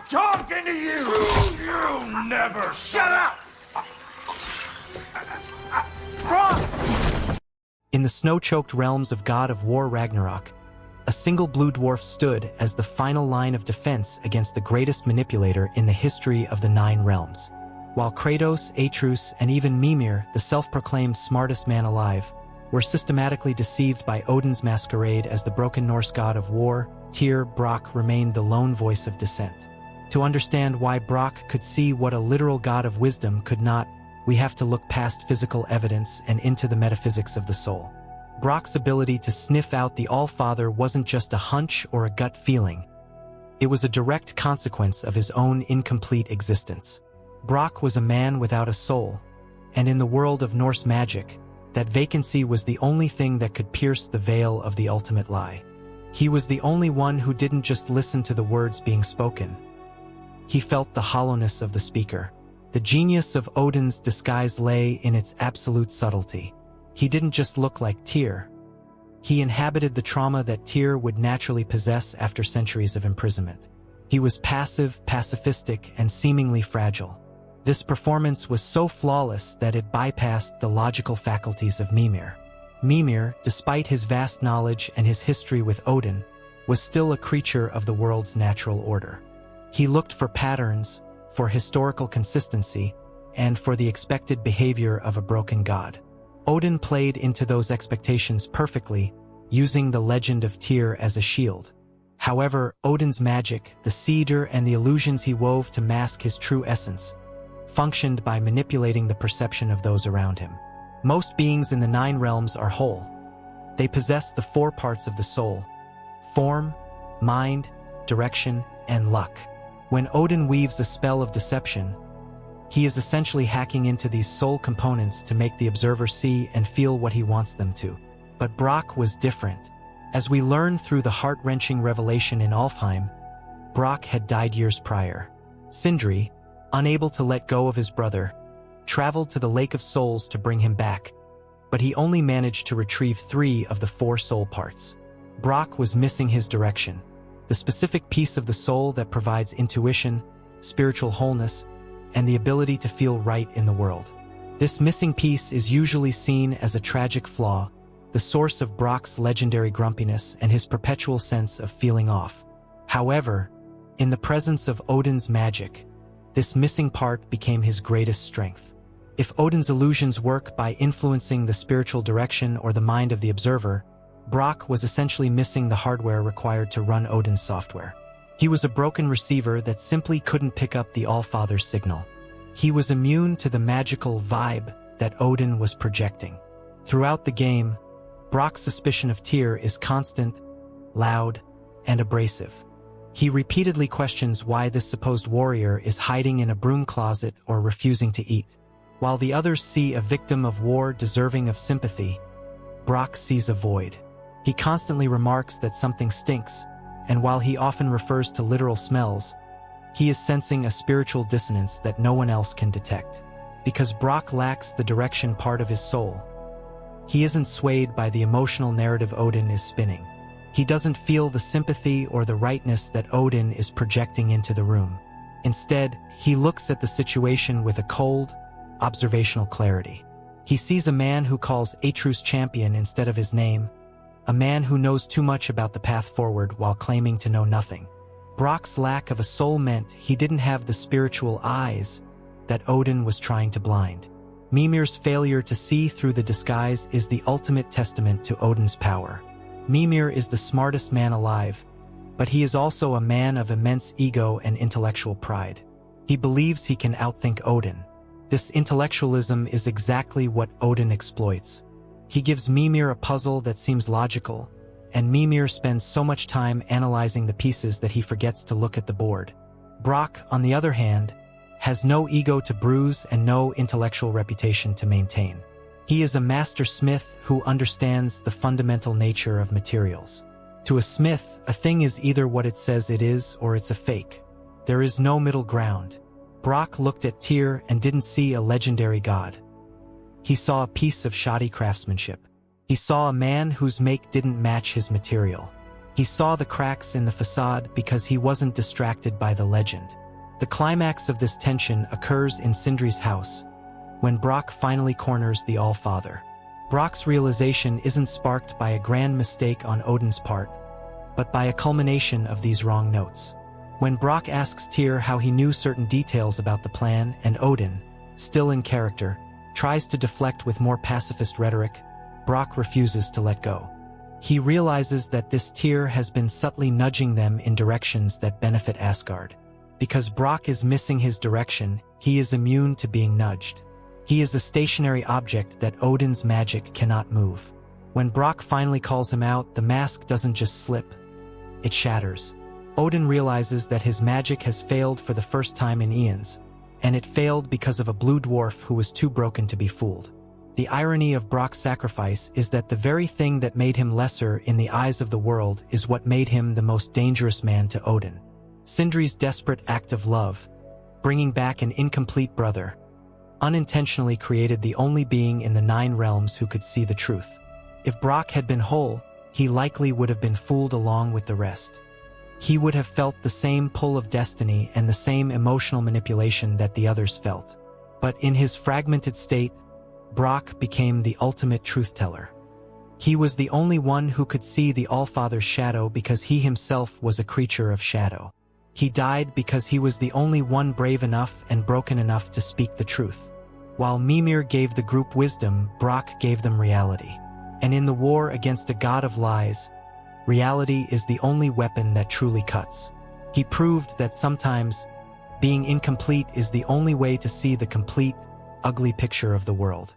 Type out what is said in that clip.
talking to you! You never shut up! Brok! In the snow-choked realms of God of War Ragnarok, a single blue dwarf stood as the final line of defense against the greatest manipulator in the history of the Nine Realms. While Kratos, Atreus, and even Mimir, the self-proclaimed smartest man alive, were systematically deceived by Odin's masquerade as the broken Norse god of war, Tyr, Brok remained the lone voice of dissent. To understand why Brok could see what a literal god of wisdom could not, we have to look past physical evidence and into the metaphysics of the soul. Brok's ability to sniff out the All-Father wasn't just a hunch or a gut feeling. It was a direct consequence of his own incomplete existence. Brok was a man without a soul, and in the world of Norse magic, that vacancy was the only thing that could pierce the veil of the ultimate lie. He was the only one who didn't just listen to the words being spoken. He felt the hollowness of the speaker. The genius of Odin's disguise lay in its absolute subtlety. He didn't just look like Tyr. He inhabited the trauma that Tyr would naturally possess after centuries of imprisonment. He was passive, pacifistic, and seemingly fragile. This performance was so flawless that it bypassed the logical faculties of Mimir. Mimir, despite his vast knowledge and his history with Odin, was still a creature of the world's natural order. He looked for patterns, for historical consistency, and for the expected behavior of a broken god. Odin played into those expectations perfectly, using the legend of Tyr as a shield. However, Odin's magic, the cedar and the illusions he wove to mask his true essence, functioned by manipulating the perception of those around him. Most beings in the Nine Realms are whole. They possess the four parts of the soul: form, mind, direction, and luck. When Odin weaves a spell of deception, he is essentially hacking into these soul components to make the observer see and feel what he wants them to. But Brok was different. As we learn through the heart-wrenching revelation in Alfheim, Brok had died years prior. Sindri, unable to let go of his brother, traveled to the Lake of Souls to bring him back, but he only managed to retrieve 3 of the 4 soul parts. Brok was missing his direction, the specific piece of the soul that provides intuition, spiritual wholeness, and the ability to feel right in the world. This missing piece is usually seen as a tragic flaw, the source of Brok's legendary grumpiness and his perpetual sense of feeling off. However, in the presence of Odin's magic, this missing part became his greatest strength. If Odin's illusions work by influencing the spiritual direction or the mind of the observer, Brok was essentially missing the hardware required to run Odin's software. He was a broken receiver that simply couldn't pick up the All-Father's signal. He was immune to the magical vibe that Odin was projecting. Throughout the game, Brok's suspicion of Tyr is constant, loud, and abrasive. He repeatedly questions why this supposed warrior is hiding in a broom closet or refusing to eat. While the others see a victim of war deserving of sympathy, Brok sees a void. He constantly remarks that something stinks, and while he often refers to literal smells, he is sensing a spiritual dissonance that no one else can detect. Because Brok lacks the direction part of his soul, he isn't swayed by the emotional narrative Odin is spinning. He doesn't feel the sympathy or the rightness that Odin is projecting into the room. Instead, he looks at the situation with a cold, observational clarity. He sees a man who calls Atreus champion instead of his name, a man who knows too much about the path forward while claiming to know nothing. Brok's lack of a soul meant he didn't have the spiritual eyes that Odin was trying to blind. Mimir's failure to see through the disguise is the ultimate testament to Odin's power. Mimir is the smartest man alive, but he is also a man of immense ego and intellectual pride. He believes he can outthink Odin. This intellectualism is exactly what Odin exploits. He gives Mimir a puzzle that seems logical, and Mimir spends so much time analyzing the pieces that he forgets to look at the board. Brok, on the other hand, has no ego to bruise and no intellectual reputation to maintain. He is a master smith who understands the fundamental nature of materials. To a smith, a thing is either what it says it is or it's a fake. There is no middle ground. Brok looked at Tyr and didn't see a legendary god. He saw a piece of shoddy craftsmanship. He saw a man whose make didn't match his material. He saw the cracks in the facade because he wasn't distracted by the legend. The climax of this tension occurs in Sindri's house, when Brok finally corners the All-Father. Brok's realization isn't sparked by a grand mistake on Odin's part, but by a culmination of these wrong notes. When Brok asks Tyr how he knew certain details about the plan, and Odin, still in character, tries to deflect with more pacifist rhetoric, Brok refuses to let go. He realizes that this Tyr has been subtly nudging them in directions that benefit Asgard. Because Brok is missing his direction, he is immune to being nudged. He is a stationary object that Odin's magic cannot move. When Brok finally calls him out, the mask doesn't just slip, it shatters. Odin realizes that his magic has failed for the first time in eons, and it failed because of a blue dwarf who was too broken to be fooled. The irony of Brok's sacrifice is that the very thing that made him lesser in the eyes of the world is what made him the most dangerous man to Odin. Sindri's desperate act of love, bringing back an incomplete brother, unintentionally created the only being in the 9 realms who could see the truth. If Brok had been whole, he likely would have been fooled along with the rest. He would have felt the same pull of destiny and the same emotional manipulation that the others felt. But in his fragmented state, Brok became the ultimate truth-teller. He was the only one who could see the Allfather's shadow because he himself was a creature of shadow. He died because he was the only one brave enough and broken enough to speak the truth. While Mimir gave the group wisdom, Brok gave them reality. And in the war against a god of lies, reality is the only weapon that truly cuts. He proved that sometimes being incomplete is the only way to see the complete, ugly picture of the world.